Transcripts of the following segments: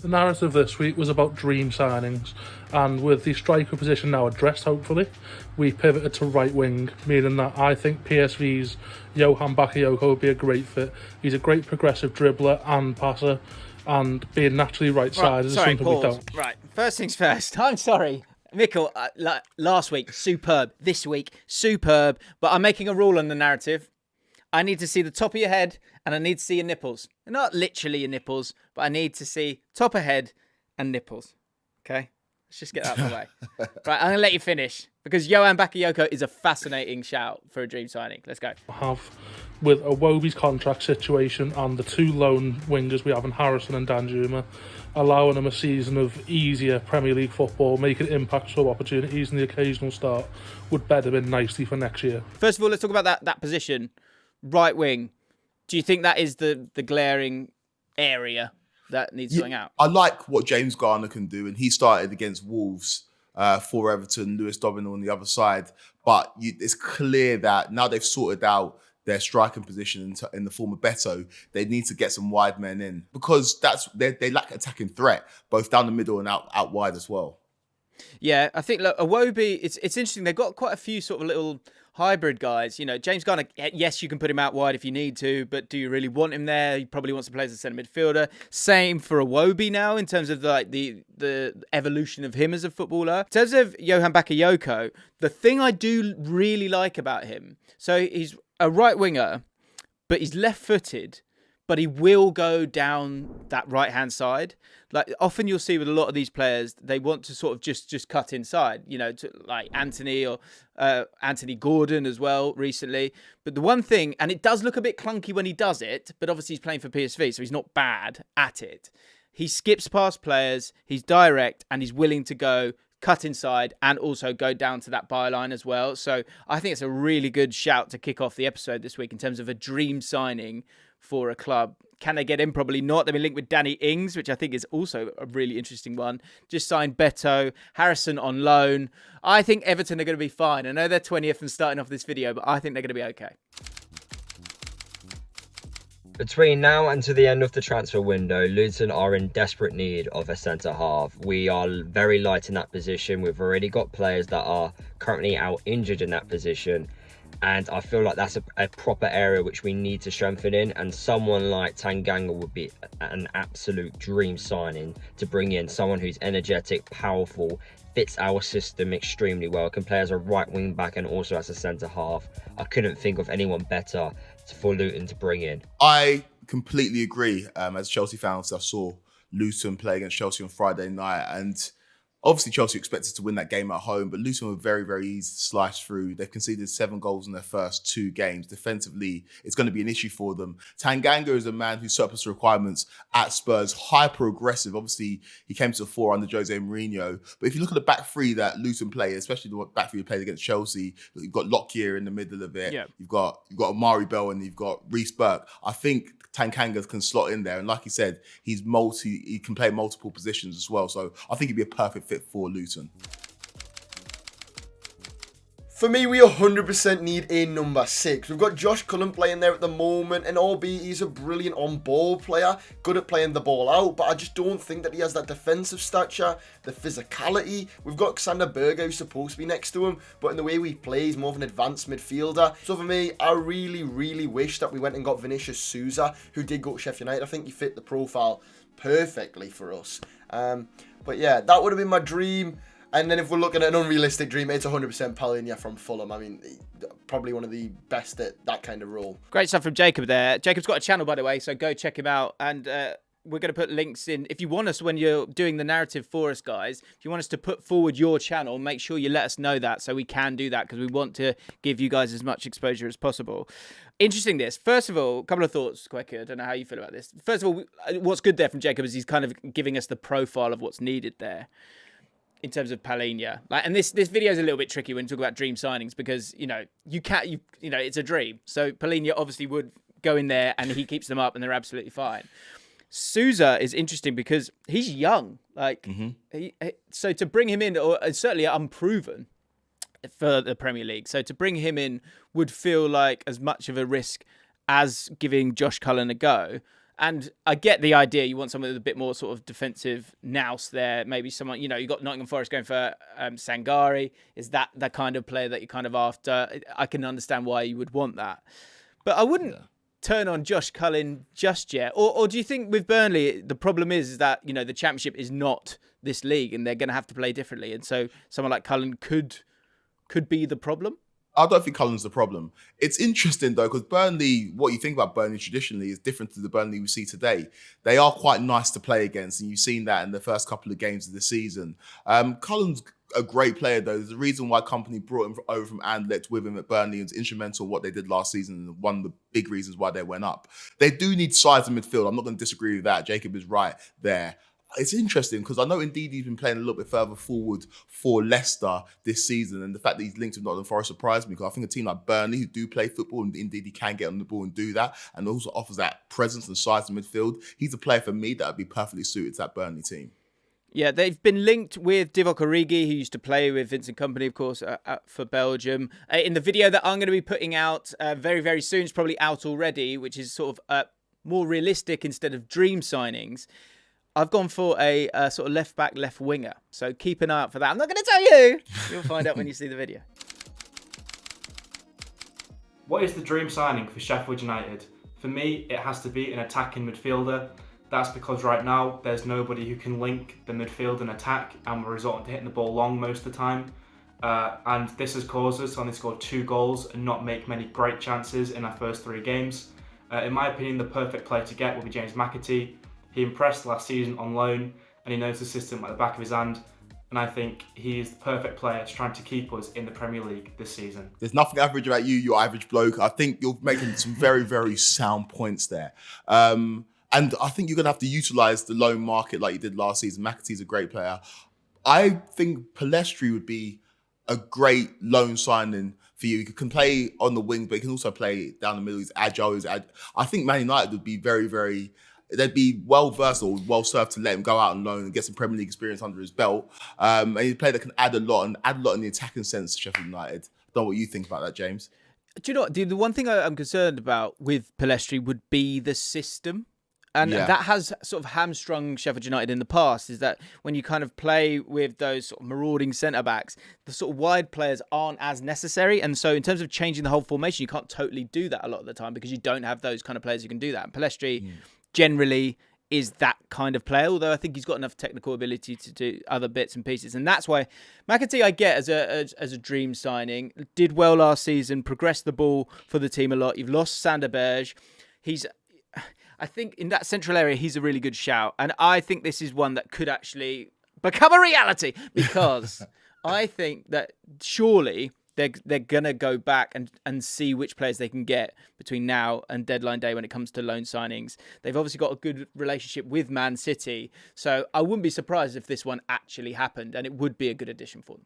The narrative this week was about dream signings, and with the striker position now addressed, hopefully, we pivoted to right wing, meaning that I think PSV's Johan Bakayoko would be a great fit. He's a great progressive dribbler and passer, and being naturally right-sided is something we don't. Right, first things first. I'm sorry. Mikel, last week, superb. This week, superb. But I'm making a rule on the narrative. I need to see the top of your head and I need to see your nipples. Not literally your nipples, but I need to see top of head and nipples. Okay? Let's just get that out of the way. Right, I'm going to let you finish because Johan Bakayoko is a fascinating shout for a dream signing. Let's go. With Iwobi's contract situation and the two lone wingers we have in Harrison and Danjuma, allowing him a season of easier Premier League football, making impact sub opportunities and the occasional start, would bed him in nicely for next year. First of all, let's talk about that position. Right wing. Do you think that is the glaring area that needs sorting out? I like what James Garner can do, and he started against Wolves for Everton, Lewis Dobbin on the other side. But it's clear that now they've sorted out their striking position in the form of Beto, they need to get some wide men in because they lack attacking threat, both down the middle and out wide as well. Yeah, I think, look, Iwobi, it's interesting. They've got quite a few sort of little hybrid guys. You know, James Garner, yes, you can put him out wide if you need to, but do you really want him there? He probably wants to play as a centre midfielder. Same for Iwobi now in terms of like the evolution of him as a footballer. In terms of Johan Bakayoko, the thing I do really like about him, so he's a right winger, but he's left-footed, but he will go down that right-hand side. Like often you'll see with a lot of these players, they want to sort of just cut inside, you know, to like Anthony or Anthony Gordon as well recently. But the one thing, and it does look a bit clunky when he does it, but obviously he's playing for PSV, so he's not bad at it. He skips past players, he's direct, and he's willing to go cut inside and also go down to that byline as well. So I think it's a really good shout to kick off the episode this week in terms of a dream signing for a club. Can they get him? Probably not. They've been linked with Danny Ings, which I think is also a really interesting one. Just signed Beto, Harrison on loan. I think Everton are going to be fine. I know they're 20th and starting off this video, but I think they're going to be okay. Between now and to the end of the transfer window, Luton are in desperate need of a centre-half. We are very light in that position. We've already got players that are currently out injured in that position. And I feel like that's a proper area which we need to strengthen in. And someone like Tanganga would be an absolute dream signing to bring in. Someone who's energetic, powerful, fits our system extremely well, can play as a right wing back and also as a centre-half. I couldn't think of anyone better for Luton to bring in. I completely agree. As Chelsea fans, I saw Luton play against Chelsea on Friday night, and obviously Chelsea expected to win that game at home, but Luton were very, very easy to slice through. They've conceded 7 goals in their first 2 games. Defensively, it's going to be an issue for them. Tanganga is a man who's surplus requirements at Spurs, hyper-aggressive. Obviously, he came to the fore under Jose Mourinho. But if you look at the back three that Luton play, especially the back three who played against Chelsea, you've got Lockyer in the middle of it. Yeah. You've got Amari Bell and you've got Reece Burke. I think Tanganga can slot in there. And like he said, he can play multiple positions as well. So I think he'd be a perfect fit for Luton. For me, we 100% need a number 6. We've got Josh Cullen playing there at the moment, and albeit he's a brilliant on-ball player, good at playing the ball out, but I just don't think that he has that defensive stature, the physicality. We've got Xander Berger who's supposed to be next to him, but in the way we play, he's more of an advanced midfielder. So for me, I really, really wish that we went and got Vinicius Souza, who did go to Sheffield United. I think he fit the profile perfectly for us. But yeah, that would have been my dream. And then if we're looking at an unrealistic dream, it's 100% Palhinha from Fulham. I mean, probably one of the best at that kind of role. Great stuff from Jacob there. Jacob's got a channel, by the way, so go check him out. And we're going to put links in. If you want us, when you're doing the narrative for us, guys, if you want us to put forward your channel, make sure you let us know that so we can do that because we want to give you guys as much exposure as possible. Interesting this. First of all, a couple of thoughts, Kweku. I don't know how you feel about this. First of all, what's good there from Jacob is he's kind of giving us the profile of what's needed there in terms of Palhinha. And this video is a little bit tricky when you talk about dream signings because, it's a dream. So Palhinha obviously would go in there and he keeps them up and they're absolutely fine. Souza is interesting because he's young. So to bring him in, or certainly unproven for the Premier League. So to bring him in would feel like as much of a risk as giving Josh Cullen a go. And I get the idea. You want someone with a bit more sort of defensive nous there. Maybe someone, you got Nottingham Forest going for Sangari. Is that the kind of player that you're kind of after? I can understand why you would want that. But I wouldn't turn on Josh Cullen just yet. Or do you think with Burnley, the problem is that, the Championship is not this league and they're going to have to play differently. And so someone like Cullen could be the problem? I don't think Cullen's the problem. It's interesting, though, because Burnley, what you think about Burnley traditionally is different to the Burnley we see today. They are quite nice to play against, and you've seen that in the first couple of games of the season. Cullen's a great player, though. There's a reason why company brought him over from Anderlecht with him at Burnley and was instrumental in what they did last season and one of the big reasons why they went up. They do need size in midfield. I'm not going to disagree with that. Jacob is right there. It's interesting because I know indeed he's been playing a little bit further forward for Leicester this season, and the fact that he's linked with Nottingham Forest surprised me because I think a team like Burnley who do play football and indeed he can get on the ball and do that and also offers that presence and size in midfield. He's a player for me that would be perfectly suited to that Burnley team. Yeah, they've been linked with Divock Origi, who used to play with Vincent Kompany, of course, for Belgium. In the video that I'm going to be putting out very, very soon, it's probably out already, which is sort of more realistic instead of dream signings. I've gone for a sort of left-back, left-winger. So keep an eye out for that. I'm not going to tell you. You'll find out when you see the video. What is the dream signing for Sheffield United? For me, it has to be an attacking midfielder. That's because right now, there's nobody who can link the midfield and attack, and we're resorting to hitting the ball long most of the time. And this has caused us to only score 2 goals and not make many great chances in our first 3 games. In my opinion, the perfect player to get will be JaackMaate. He impressed last season on loan, and he knows the system at the back of his hand. And I think he is the perfect player to try to keep us in the Premier League this season. There's nothing average about you, you average bloke. I think you're making some very, very sound points there. And I think you're going to have to utilise the loan market like you did last season. McAtee's a great player. I think Pellistri would be a great loan signing for you. He can play on the wing, but he can also play down the middle. He's agile. I think Man United would be very, very... They'd be well versed or well served to let him go out on loan and get some Premier League experience under his belt. And he's a player that can add a lot in the attacking sense to Sheffield United. I don't know what you think about that, James. Do you know what? The one thing I'm concerned about with Pellistri would be the system. And that has sort of hamstrung Sheffield United in the past, is that when you kind of play with those sort of marauding centre-backs, the sort of wide players aren't as necessary. And so in terms of changing the whole formation, you can't totally do that a lot of the time because you don't have those kind of players who can do that. And Pellistri generally is that kind of player, although I think he's got enough technical ability to do other bits and pieces. And that's why McAtee I get as a dream signing. Did well last season, progressed the ball for the team a lot. You've lost Sander Berge. I think in that central area, he's a really good shout. And I think this is one that could actually become a reality because I think that surely they're going to go back and see which players they can get between now and deadline day when it comes to loan signings. They've obviously got a good relationship with Man City. So I wouldn't be surprised if this one actually happened, and it would be a good addition for them.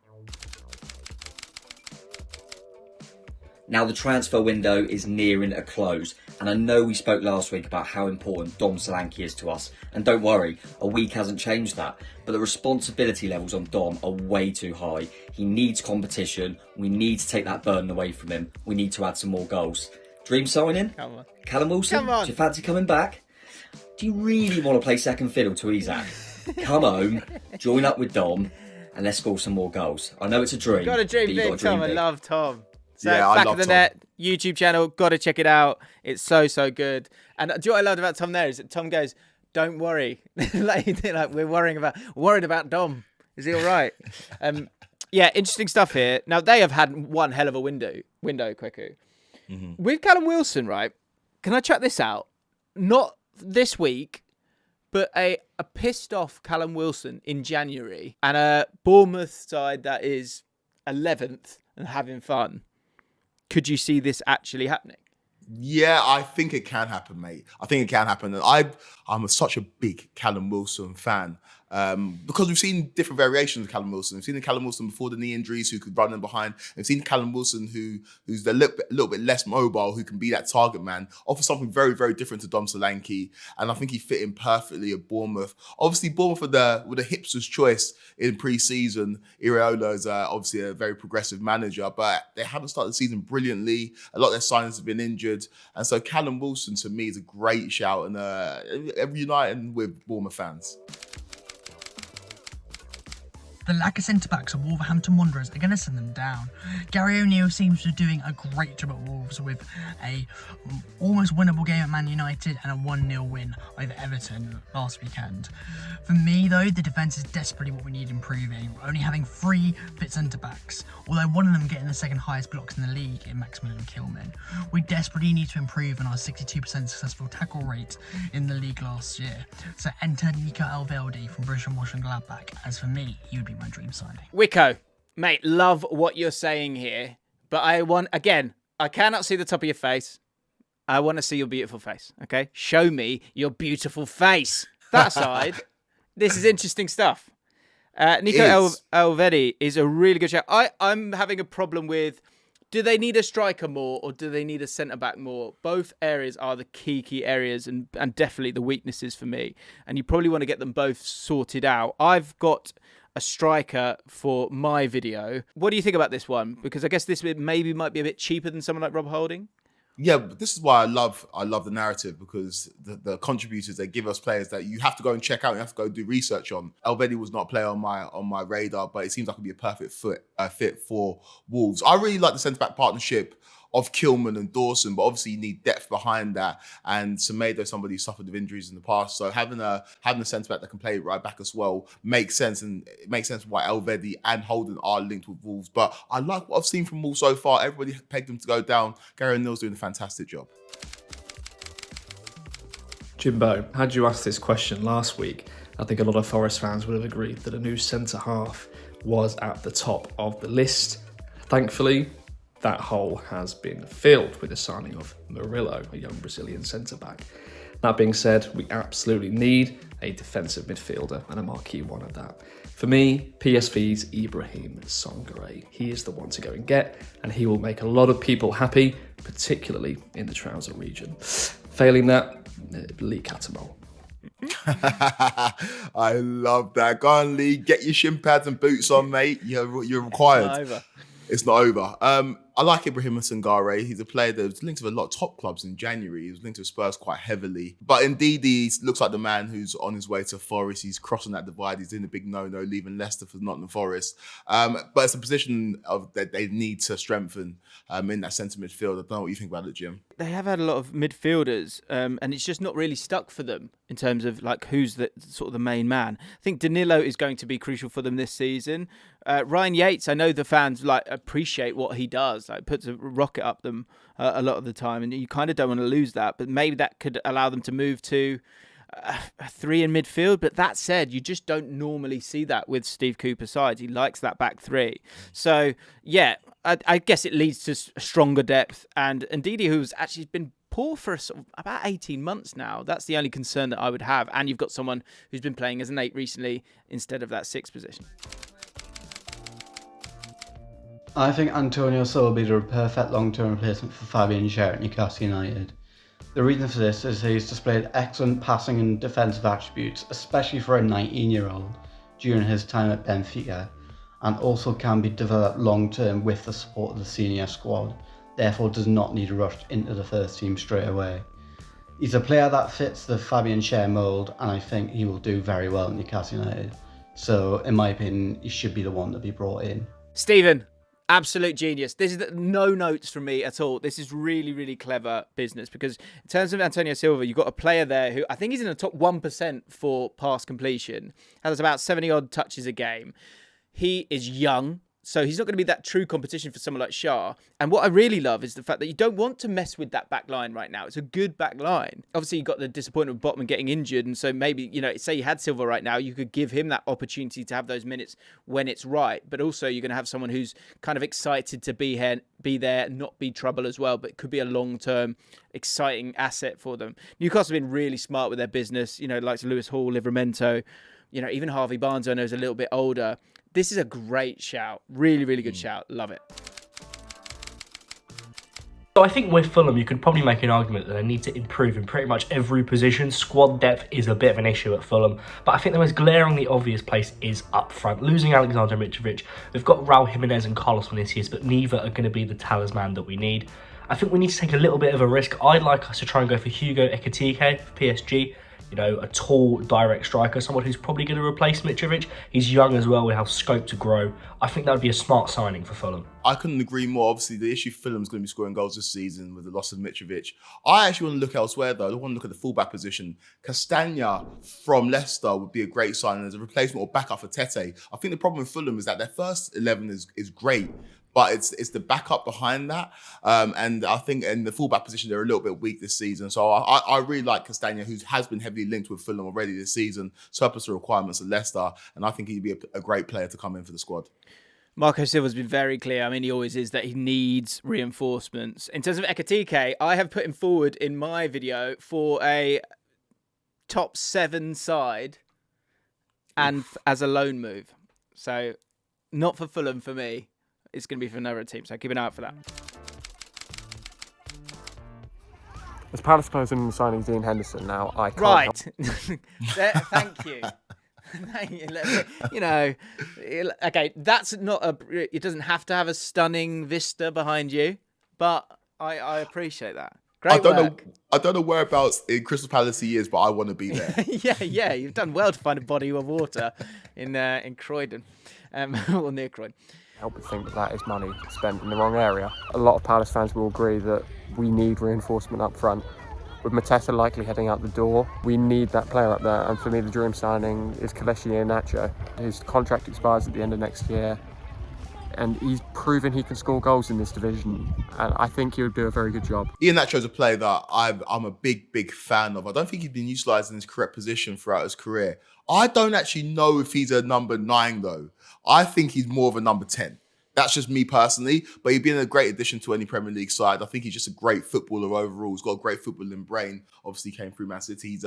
Now the transfer window is nearing a close, and I know we spoke last week about how important Dom Solanke is to us, and don't worry, a week hasn't changed that, but the responsibility levels on Dom are way too high. He needs competition, we need to take that burden away from him, we need to add some more goals. Dream signing? Come on. Callum Wilson? Come on. Do you fancy coming back? Do you really want to play second fiddle to Isak? Come home, join up with Dom, and let's score some more goals. I know it's a dream. Got a dream big, Tom. I love Tom. So Back of the Net YouTube channel, got to check it out. It's so good. And do you know what I loved about Tom there is that Tom goes, "Don't worry," like we're worried about Dom. Is he all right? Yeah, interesting stuff here. Now they have had one hell of a window, Kweku. With Callum Wilson, right? Can I check this out? Not this week, but a pissed off Callum Wilson in January and a Bournemouth side that is 11th and having fun. Could you see this actually happening? Yeah, I think it can happen, mate. I think it can happen. And I'm such a big Callum Wilson fan. Because we've seen different variations of Callum Wilson. We've seen the Callum Wilson before the knee injuries who could run in behind. We've seen Callum Wilson who's a little bit less mobile, who can be that target man, offers something very, very different to Dom Solanke. And I think he fit in perfectly at Bournemouth. Obviously, Bournemouth with the hipster's choice in pre-season. Iraola is obviously a very progressive manager, but they haven't started the season brilliantly. A lot of their signings have been injured. And so Callum Wilson, to me, is a great shout and uniting with Bournemouth fans. The lack of centre-backs of Wolverhampton Wanderers are going to send them down. Gary O'Neill seems to be doing a great job at Wolves with a almost winnable game at Man United and a 1-0 win over Everton last weekend. For me, though, the defence is desperately what we need improving. We're only having 3 fit centre-backs, although one of them getting the second highest blocks in the league in Maximilian Kilman. We desperately need to improve on our 62% successful tackle rate in the league last year. So enter Nico Elvedi from Borussia Mönchengladbach, as for me, he would be my dream signing. Wicko, mate, love what you're saying here, but I cannot see the top of your face. I want to see your beautiful face, okay? Show me your beautiful face. That aside, this is interesting stuff. Nico Elvedi is a really good shout. I'm having a problem with, do they need a striker more or do they need a centre-back more? Both areas are the key areas and definitely the weaknesses for me. And you probably want to get them both sorted out. I've got a striker for my video. What do you think about this one? Because I guess this maybe might be a bit cheaper than someone like Rob Holding. Yeah, but this is why I love the narrative, because the contributors, they give us players that you have to go and check out, you have to go do research on. Elvedi was not a player on my radar, but it seems like it'd be a perfect fit for Wolves. I really like the centre-back partnership of Kilman and Dawson, but obviously you need depth behind that. And Semedo, somebody who suffered with injuries in the past, so having a centre-back that can play right back as well makes sense, and it makes sense why Elvedi and Holden are linked with Wolves. But I like what I've seen from Wolves so far. Everybody pegged them to go down. Gary O'Neill's doing a fantastic job. Jimbo, had you asked this question last week, I think a lot of Forest fans would have agreed that a new centre-half was at the top of the list. Thankfully, that hole has been filled with the signing of Murillo, a young Brazilian centre-back. That being said, we absolutely need a defensive midfielder, and a marquee one at that. For me, PSV's Ibrahim Sangare. He is the one to go and get, and he will make a lot of people happy, particularly in the Trouser region. Failing that, Lee Catamol. I love that. Go on, Lee. Get your shin pads and boots on, mate. You're required. It's not over. I like Ibrahim Sangare. He's a player that was linked with a lot of top clubs in January. He was linked to Spurs quite heavily. But indeed, he looks like the man who's on his way to Forest. He's crossing that divide. He's doing a big no-no, leaving Leicester for Nottingham Forest. But it's a position that they need to strengthen in that centre midfield. I don't know what you think about it, Jim. They have had a lot of midfielders, and it's just not really stuck for them in terms of like who's the sort of the main man. I think Danilo is going to be crucial for them this season. Ryan Yates, I know the fans like appreciate what he does. Like puts a rocket up them a lot of the time, and you kind of don't want to lose that. But maybe that could allow them to move to a 3 in midfield. But that said, you just don't normally see that with Steve Cooper's sides. He likes that back 3. So yeah, I guess it leads to stronger depth. And Ndidi, who's actually been poor for sort of about 18 months now. That's the only concern that I would have. And you've got someone who's been playing as an 8 recently instead of that 6 position. I think Antonio Silva will be the perfect long-term replacement for Fabian Schär at Newcastle United. The reason for this is he's displayed excellent passing and defensive attributes, especially for a 19-year-old, during his time at Benfica, and also can be developed long-term with the support of the senior squad, therefore does not need rushed into the first team straight away. He's a player that fits the Fabian Schär mould, and I think he will do very well at Newcastle United. So, in my opinion, he should be the one to be brought in. Stephen, absolute genius. This is no notes from me at all. This is really, really clever business, because in terms of Antonio Silva, you've got a player there who I think he's in the top 1% for pass completion, has about 70-odd touches a game. He is young, so he's not going to be that true competition for someone like Schär. And what I really love is the fact that you don't want to mess with that back line right now. It's a good back line. Obviously, you've got the disappointment of Botman getting injured, and so maybe, say you had Silva right now, you could give him that opportunity to have those minutes when it's right. But also, you're going to have someone who's kind of excited to be there, not be trouble as well, but could be a long-term, exciting asset for them. Newcastle have been really smart with their business, like Lewis Hall, Livramento. even Harvey Barnes, I know, is a little bit older. This is a great shout. Really, really good shout. Love it. So I think with Fulham, you could probably make an argument that they need to improve in pretty much every position. Squad depth is a bit of an issue at Fulham, but I think the most glaringly obvious place is up front. Losing Alexander Mitrovic, we've got Raul Jimenez and Carlos Vinicius, but neither are going to be the talisman that we need. I think we need to take a little bit of a risk. I'd like us to try and go for Hugo Ekitike for PSG. A tall, direct striker, someone who's probably going to replace Mitrovic. He's young as well, we have scope to grow. I think that would be a smart signing for Fulham. I couldn't agree more. Obviously, the issue for Fulham's going to be scoring goals this season with the loss of Mitrovic. I actually want to look elsewhere, though. I want to look at the fullback position. Castagna from Leicester would be a great signing as a replacement or backup for Tete. I think the problem with Fulham is that their first 11 is great, but it's the backup behind that. And I think in the fullback position, they're a little bit weak this season. So I really like Castagna, who has been heavily linked with Fulham already this season, surplus the requirements of Leicester. And I think he'd be a great player to come in for the squad. Marco Silva's been very clear. I mean, he always is, that he needs reinforcements. In terms of Ekitike, I have put him forward in my video for a top 7 side and as a loan move. So not for Fulham for me. It's going to be for another team, so keep an eye out for that. As Palace closing and signing Dean Henderson now, I can't... Right. Thank you. Okay, that's not it doesn't have to have a stunning vista behind you, but I appreciate that. Great work. I don't know whereabouts in Crystal Palace he is, but I want to be there. yeah, you've done well to find a body of water in Croydon, or near Croydon. Help but think that is money spent in the wrong area. A lot of Palace fans will agree that we need reinforcement up front. With Mateta likely heading out the door, we need that player up there. And for me, the dream signing is Kelechi Iheanacho. His contract expires at the end of next year, and he's proven he can score goals in this division. And I think he would do a very good job. Iheanacho's a player that I'm a big fan of. I don't think he's been utilised in his correct position throughout his career. I don't actually know if he's a number 9, though. I think he's more of a number 10. That's just me personally, but he'd been a great addition to any Premier League side. I think he's just a great footballer overall. He's got a great footballing brain. Obviously came through Man City. He's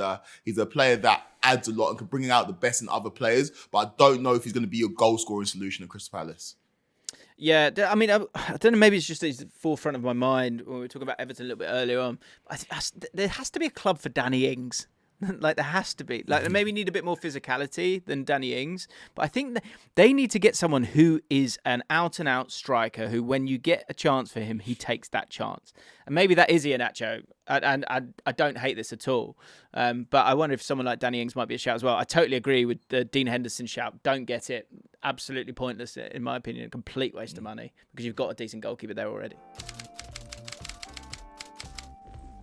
a player that adds a lot and can bring out the best in other players, but I don't know if he's going to be a goal-scoring solution at Crystal Palace. Yeah, I mean, I don't know, maybe it's just at the forefront of my mind when we were talking about Everton a little bit earlier on. There has to be a club for Danny Ings. Like, there has to be. Like, they maybe need a bit more physicality than Danny Ings, but I think they need to get someone who is an out-and-out striker who, when you get a chance for him, he takes that chance. And maybe that is Iheanacho, and I don't hate this at all. But I wonder if someone like Danny Ings might be a shout as well. I totally agree with the Dean Henderson shout. Don't get it. Absolutely pointless, in my opinion. A complete waste of money, because you've got a decent goalkeeper there already.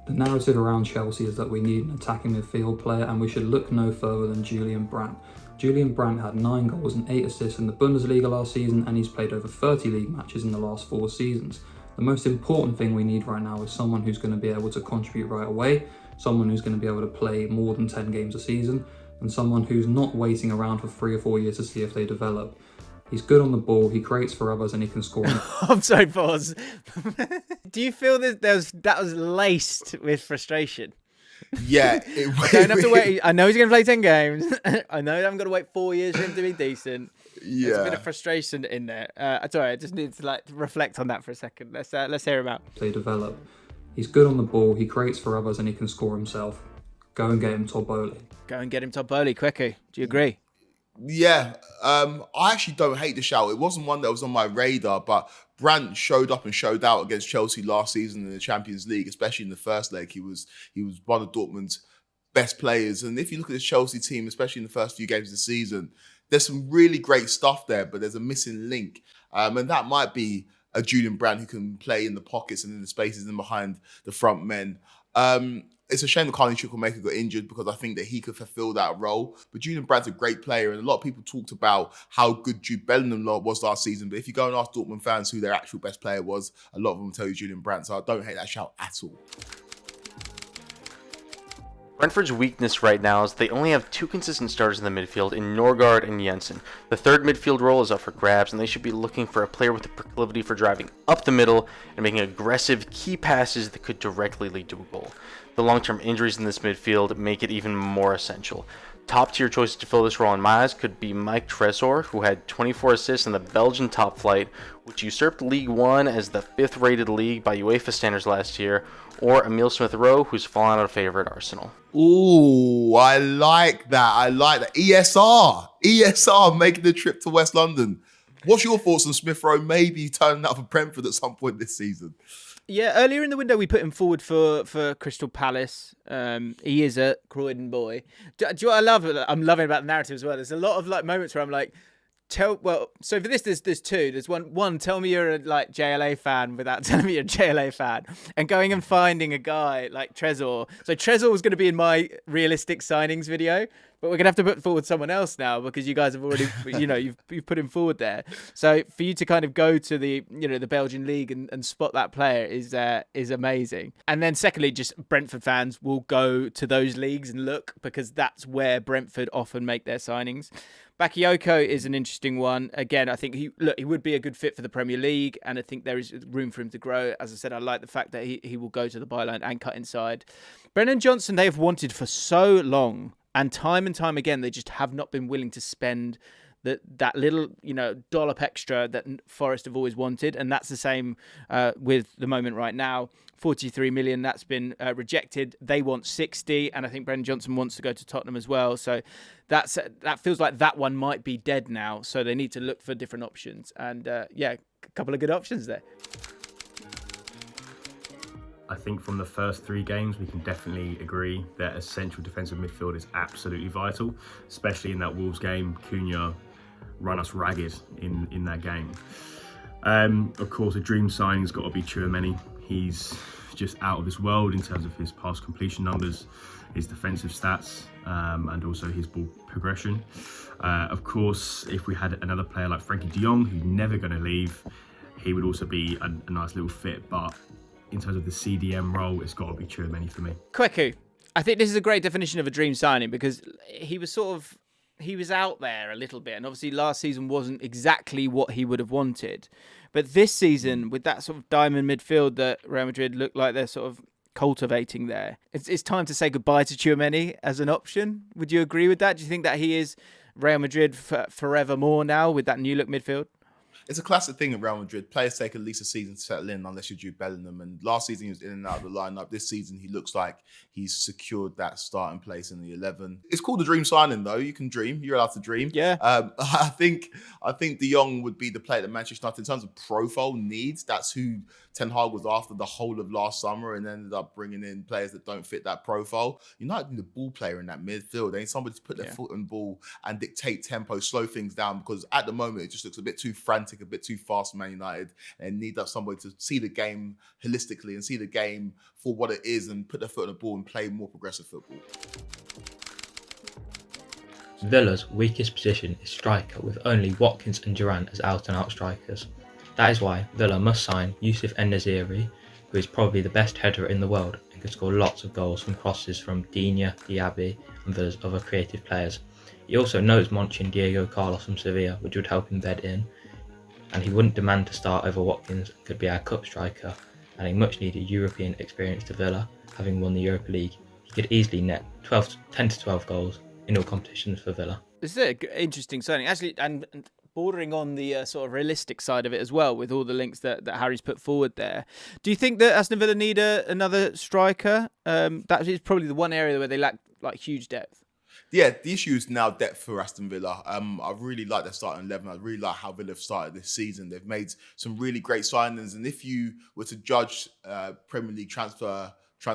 The narrative around Chelsea is that we need an attacking midfield player, and we should look no further than Julian Brandt. Julian Brandt had 9 goals and 8 assists in the Bundesliga last season, and he's played over 30 league matches in the last 4 seasons. The most important thing we need right now is someone who's going to be able to contribute right away, someone who's going to be able to play more than 10 games a season, and someone who's not waiting around for 3 or 4 years to see if they develop. He's good on the ball, he creates for others, and he can score. I'm sorry, pause. Do you feel that was laced with frustration? Yeah. I don't have to wait. I know he's going to play 10 games. I know I'm going to wait 4 years for him to be decent. Yeah. There's a bit of frustration in there. Sorry, I just need to reflect on that for a second. Let's hear him out. They develop. He's good on the ball, he creates for others, and he can score himself. Go and get him Todd Boehly. Go and get him Todd Boehly, Kweku. Do you agree? Yeah, I actually don't hate the shout. It wasn't one that was on my radar, but Brandt showed up and showed out against Chelsea last season in the Champions League, especially in the first leg. He was one of Dortmund's best players. And if you look at this Chelsea team, especially in the first few games of the season, there's some really great stuff there, but there's a missing link. And that might be a Julian Brandt who can play in the pockets and in the spaces and behind the front men. It's a shame that Carly Chukwuemeka got injured, because I think that he could fulfill that role. But Julian Brandt's a great player, and a lot of people talked about how good Jude Bellingham was last season. But if you go and ask Dortmund fans who their actual best player was, a lot of them will tell you Julian Brandt. So I don't hate that shout at all. Brentford's weakness right now is they only have 2 consistent starters in the midfield in Norgard and Jensen. The third midfield role is up for grabs, and they should be looking for a player with a proclivity for driving up the middle and making aggressive key passes that could directly lead to a goal. The long-term injuries in this midfield make it even more essential. Top-tier choices to fill this role in my eyes could be Mike Tresor, who had 24 assists in the Belgian top flight, which usurped League One as the 5th-rated league by UEFA standards last year, or Emile Smith-Rowe, who's fallen out of favour at Arsenal. Ooh, I like that. ESR making the trip to West London. What's your thoughts on Smith-Rowe maybe turning up for Brentford at some point this season? Yeah, earlier in the window we put him forward for Crystal Palace. He is a Croydon boy. Do you know what I love? I'm loving about the narrative as well. There's a lot of like moments where I'm like, so for this there's two. There's one, tell me you're a like JLA fan without telling me you're a JLA fan, and going and finding a guy like Tresor. So Tresor was going to be in my realistic signings video, but we're gonna have to put forward someone else now because you guys have already, you've put him forward there. So for you to kind of go to the Belgian league and spot that player is amazing. And then secondly, just Brentford fans will go to those leagues and look because that's where Brentford often make their signings. Bakayoko is an interesting one. Again, I think he would be a good fit for the Premier League, and I think there is room for him to grow. As I said, I like the fact that he will go to the byline and cut inside. Brennan Johnson, they have wanted for so long, and time again, they just have not been willing to spend that little, dollop extra that Forest have always wanted, and that's the same with the moment right now. 43 million, that's been rejected. They want 60, and I think Brendan Johnson wants to go to Tottenham as well. So that feels like that one might be dead now. So they need to look for different options, and a couple of good options there. I think from the first 3 games, we can definitely agree that a central defensive midfield is absolutely vital, especially in that Wolves game. Cunha run us ragged in that game. Of course, a dream signing's got to be Tchouaméni. He's just out of this world in terms of his pass completion numbers, his defensive stats, and also his ball progression. Of course, if we had another player like Frankie de Jong, who's never going to leave, he would also be a nice little fit. But in terms of the CDM role, it's got to be Tchouaméni for me. Kweku. I think this is a great definition of a dream signing because he was out there a little bit, and obviously last season wasn't exactly what he would have wanted. But this season, with that sort of diamond midfield that Real Madrid look like they're sort of cultivating there, it's time to say goodbye to Tchouaméni as an option. Would you agree with that? Do you think that he is Real Madrid forevermore now with that new look midfield? It's a classic thing at Real Madrid. Players take at least a season to settle in unless you're Jude Bellingham. And last season he was in and out of the lineup. This season he looks like he's secured that starting place in the 11. It's called a dream signing though. You can dream. You're allowed to dream. Yeah. I think De Jong would be the player that Manchester United, in terms of profile needs, that's who Ten Hag was after the whole of last summer and ended up bringing in players that don't fit that profile. United need a ball player in that midfield. They need somebody to put their foot on the ball and dictate tempo, slow things down, because at the moment it just looks a bit too frantic, a bit too fast for Man United, and need that somebody to see the game holistically and see the game for what it is and put their foot on the ball and play more progressive football. Villa's weakest position is striker, with only Watkins and Duran as out-and-out strikers. That is why Villa must sign Youssef En-Nesyri, who is probably the best header in the world and can score lots of goals from crosses from Digne, Diaby and Villa's other creative players. He also knows Monchi and Diego Carlos from Sevilla, which would help him bed in, and he wouldn't demand to start over Watkins and could be our cup striker, adding much needed European experience to Villa, having won the Europa League. He could easily net 10 to 12 goals in all competitions for Villa. This is an interesting signing, actually, and bordering on the sort of realistic side of it as well, with all the links that Harry's put forward there. Do you think that Aston Villa need another striker? That is probably the one area where they lack like huge depth. Yeah, the issue is now depth for Aston Villa. I really like their starting 11. I really like how Villa have started this season. They've made some really great signings, and if you were to judge Premier League transfer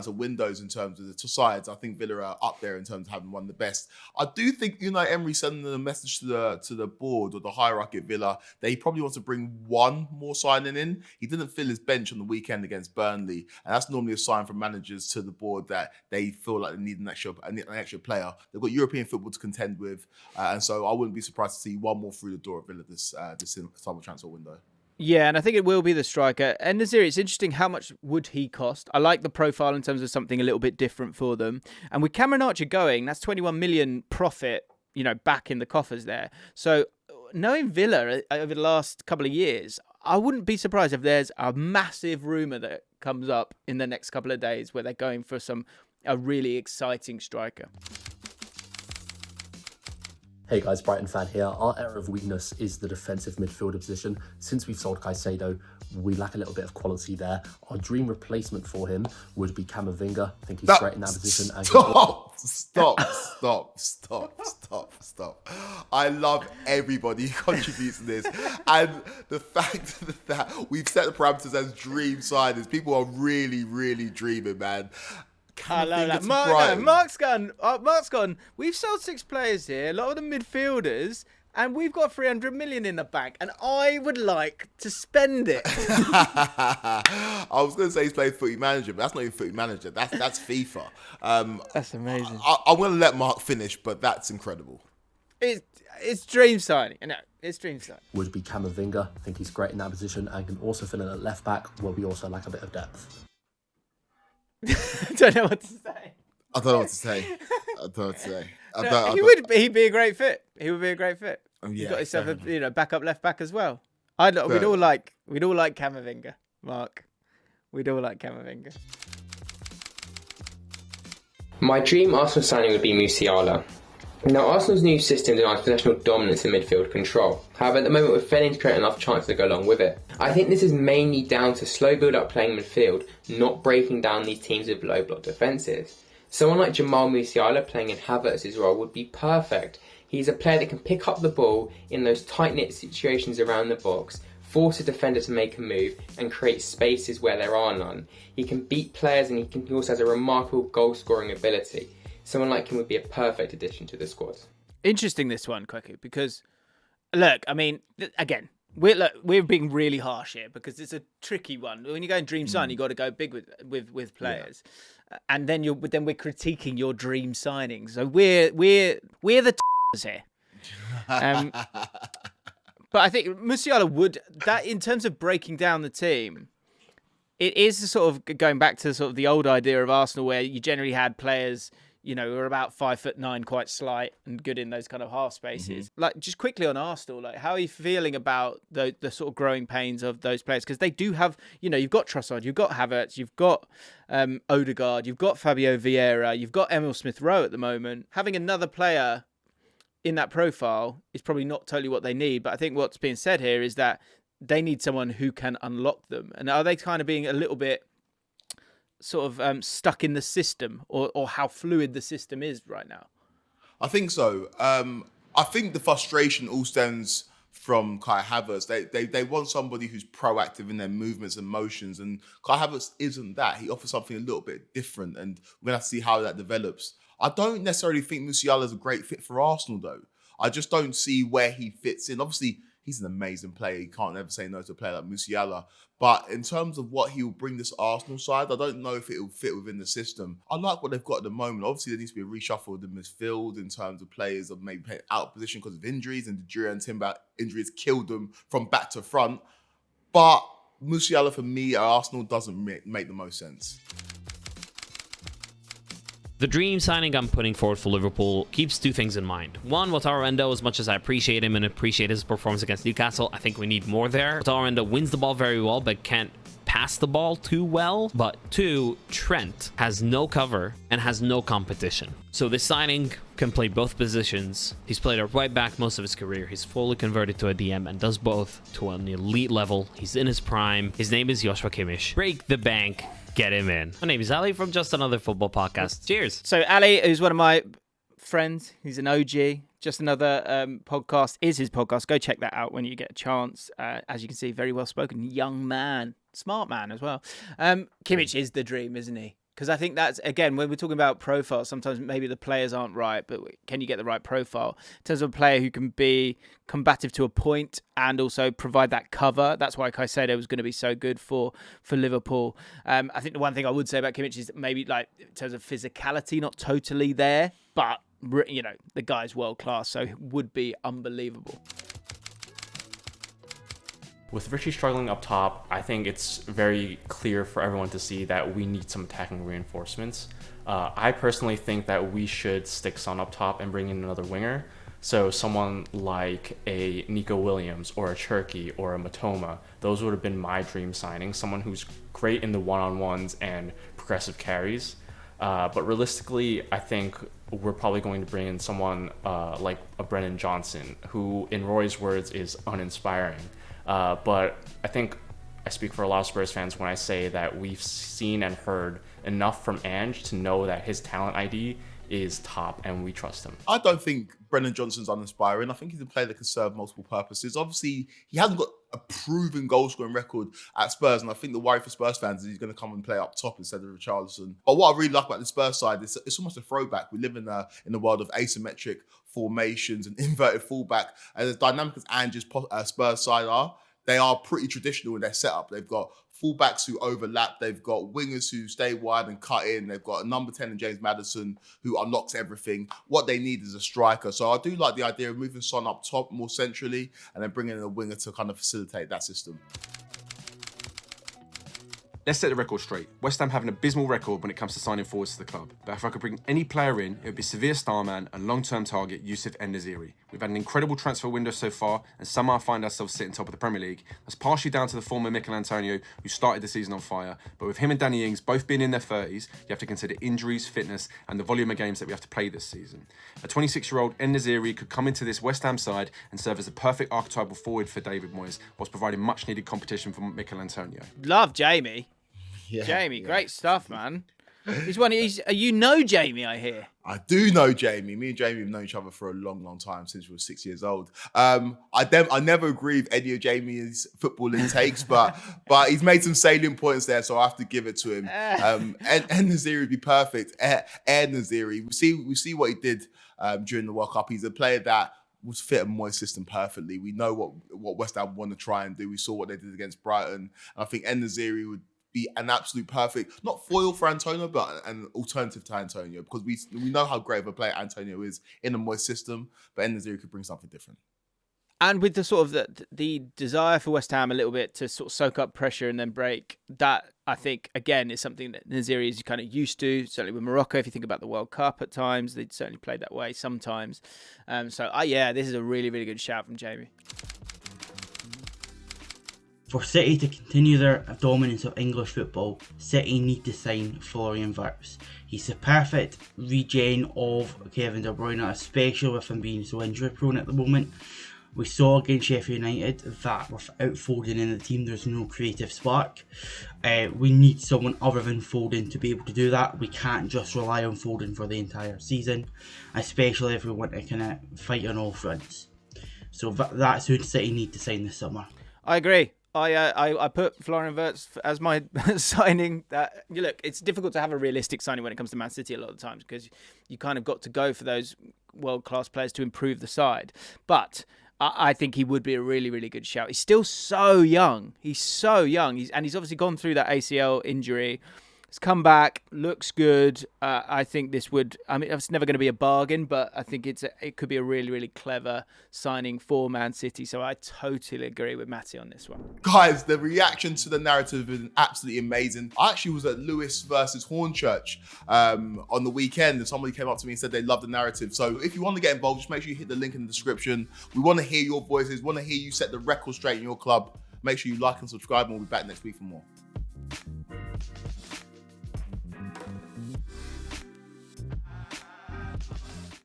windows in terms of the two sides, I think Villa are up there in terms of having one of the best. I do think Emery sending a message to the board or the hierarchy at Villa that he probably wants to bring one more signing in. He didn't fill his bench on the weekend against Burnley, and that's normally a sign from managers to the board that they feel like they need an extra player. They've got European football to contend with, and so I wouldn't be surprised to see one more through the door at Villa this summer transfer window. Yeah, and I think it will be the striker. And En-Nesyri, it's interesting how much would he cost. I like the profile in terms of something a little bit different for them. And with Cameron Archer going, that's 21 million profit, back in the coffers there. So knowing Villa over the last couple of years, I wouldn't be surprised if there's a massive rumour that comes up in the next couple of days where they're going for some a really exciting striker. Hey guys, Brighton fan here. Our area of weakness is the defensive midfielder position. Since we've sold Caicedo, we lack a little bit of quality there. Our dream replacement for him would be Camavinga. I think he's great in that position. Stop. I love everybody who contributes to this. And the fact that we've set the parameters as dream signings, people are really, really dreaming, man. I love that. Mark's gone. We've sold 6 players here, a lot of them midfielders, and we've got 300 million in the bank, and I would like to spend it. I was going to say he's playing Footy Manager, but that's not even Footy Manager. That's FIFA. That's amazing. I'm going to let Mark finish, but that's incredible. It's dream signing. No, it's dream signing. Would be Camavinga. I think he's great in that position and can also fill in at left back, where we also lack a bit of depth. I don't know what to say. He'd be a great fit. He would be a great fit. He's got himself a backup left back as well. We'd all like Camavinga, Mark. We'd all like Camavinga. My dream Arsenal signing would be Musiala. Now, Arsenal's new system demands possessional dominance and midfield control. However, at the moment, we're failing to create enough chances to go along with it. I think this is mainly down to slow build-up playing midfield, not breaking down these teams with low-block defences. Someone like Jamal Musiala playing in Havertz's role would be perfect. He's a player that can pick up the ball in those tight-knit situations around the box, force a defender to make a move, and create spaces where there are none. He can beat players, and he also has a remarkable goal-scoring ability. Someone like him would be a perfect addition to the squad. Interesting, this one, Kweku, because look, I mean, again, we're being really harsh here because it's a tricky one. When you go in dream sign, you got to go big with players, and then we're critiquing your dream signings. So we're the here. But I think Musiala would, that in terms of breaking down the team, it is sort of going back to sort of the old idea of Arsenal where you generally had players, who are about 5'9", quite slight and good in those kind of half spaces. Like, just quickly on Arsenal, like, how are you feeling about the sort of growing pains of those players? Because they do have, you've got Trossard, you've got Havertz, you've got Odegaard, you've got Fabio Vieira, you've got Emil Smith-Rowe at the moment. Having another player in that profile is probably not totally what they need. But I think what's being said here is that they need someone who can unlock them. And are they kind of being a little bit sort of stuck in the system or how fluid the system is right now? I think so. I think the frustration all stems from Kai Havertz. They want somebody who's proactive in their movements and motions, and Kai Havertz isn't that. He offers something a little bit different, and we're going to have to see how that develops. I don't necessarily think Musiala is a great fit for Arsenal, though. I just don't see where he fits in. Obviously, he's an amazing player. You can't ever say no to a player like Musiala. But in terms of what he will bring this Arsenal side, I don't know if it will fit within the system. I like what they've got at the moment. Obviously, there needs to be a reshuffle in the midfield in terms of players that maybe playing out of position because of injuries, and the Jurgen Timber injuries killed them from back to front. But Musiala, for me, at Arsenal doesn't make the most sense. The dream signing I'm putting forward for Liverpool keeps two things in mind. One, Wataru Endo, as much as I appreciate him and appreciate his performance against Newcastle, I think we need more there. Wataru Endo wins the ball very well, but can't pass the ball too well. But two, Trent has no cover and has no competition. So this signing can play both positions. He's played a right back most of his career. He's fully converted to a DM and does both to an elite level. He's in his prime. His name is Joshua Kimmich. Break the bank. Get him in. My name is Ali from Just Another Football Podcast. Cheers. So Ali, who's one of my friends, he's an OG. Just Another podcast is his podcast. Go check that out when you get a chance. As you can see, very well spoken, young man, smart man as well. Kimmich is the dream, isn't he? Because I think that's, again, when we're talking about profiles, sometimes maybe the players aren't right, but can you get the right profile? In terms of a player who can be combative to a point and also provide that cover. That's why Caicedo was going to be so good for Liverpool. I think the one thing I would say about Kimmich is that maybe, like, in terms of physicality, not totally there, but, the guy's world class, so would be unbelievable. With Richie struggling up top, I think it's very clear for everyone to see that we need some attacking reinforcements. I personally think that we should stick Son up top and bring in another winger. So someone like a Nico Williams or a Cherki or a Matoma, those would have been my dream signing. Someone who's great in the one-on-ones and progressive carries. But realistically, I think we're probably going to bring in someone like a Brennan Johnson, who, in Roy's words, is uninspiring. But I think I speak for a lot of Spurs fans when I say that we've seen and heard enough from Ange to know that his talent ID is top and we trust him. I don't think Brennan Johnson's uninspiring. I think he's a player that can serve multiple purposes. Obviously, he hasn't got a proven goal-scoring record at Spurs, and I think the worry for Spurs fans is he's going to come and play up top instead of Richarlison. But what I really like about the Spurs side is it's almost a throwback. We live in the world of asymmetric formations and inverted fullback. And as dynamic as Ange's Spurs side are, they are pretty traditional in their setup. They've got fullbacks who overlap. They've got wingers who stay wide and cut in. They've got a number 10 in James Maddison who unlocks everything. What they need is a striker. So I do like the idea of moving Son up top more centrally and then bringing in a winger to kind of facilitate that system. Let's set the record straight. West Ham have an abysmal record when it comes to signing forwards to the club. But if I could bring any player in, it would be severe star man and long-term target Youssef En-Nesyri. We've had an incredible transfer window so far, and somehow find ourselves sitting top of the Premier League. That's partially down to the former Mikel Antonio, who started the season on fire. But with him and Danny Ings both being in their 30s, you have to consider injuries, fitness, and the volume of games that we have to play this season. A 26-year-old En-Nesyri could come into this West Ham side and serve as a perfect archetypal forward for David Moyes, whilst providing much-needed competition for Mikel Antonio. Love Jamie. Yeah, Jamie, great stuff, man. You know Jamie, I hear. I do know Jamie. Me and Jamie have known each other for a long, long time, since we were 6 years old. I never agree with any of Jamie's footballing takes, but he's made some salient points there, so I have to give it to him. En-Nesyri would be perfect. En-Nesyri, we see what he did during the World Cup. He's a player that was fit a Moyes system perfectly. We know what West Ham want to try and do. We saw what they did against Brighton. And I think En-Nesyri would be an absolute perfect, not foil for Antonio, but an alternative to Antonio, because we know how great of a player Antonio is in a Moyes system, but En-Nesyri could bring something different. And with the sort of the desire for West Ham a little bit to sort of soak up pressure and then break, that I think, again, is something that Nesyri is kind of used to, certainly with Morocco. If you think about the World Cup at times, they'd certainly played that way sometimes. This is a really, really good shout from Jamie. For City to continue their dominance of English football, City need to sign Florian Wirtz. He's the perfect regen of Kevin De Bruyne, especially with him being so injury prone at the moment. We saw against Sheffield United that without Foden in the team, there's no creative spark. We need someone other than Foden to be able to do that. We can't just rely on Foden for the entire season, especially if we want to kind of fight on all fronts. So that's who City need to sign this summer. I agree. I put Florian Wirtz as my signing. That look, it's difficult to have a realistic signing when it comes to Man City a lot of times, because you kind of got to go for those world-class players to improve the side. But I think he would be a really, really good shout. He's still so young. He's so young. He's obviously gone through that ACL injury. He's come back, looks good. I think this would, it's never going to be a bargain, but I think it could be a really, really clever signing for Man City. So I totally agree with Matty on this one. Guys, the reaction to the narrative has been absolutely amazing. I actually was at Lewis versus Hornchurch on the weekend, and somebody came up to me and said they love the narrative. So if you want to get involved, just make sure you hit the link in the description. We want to hear your voices, want to hear you set the record straight in your club. Make sure you like and subscribe, and we'll be back next week for more.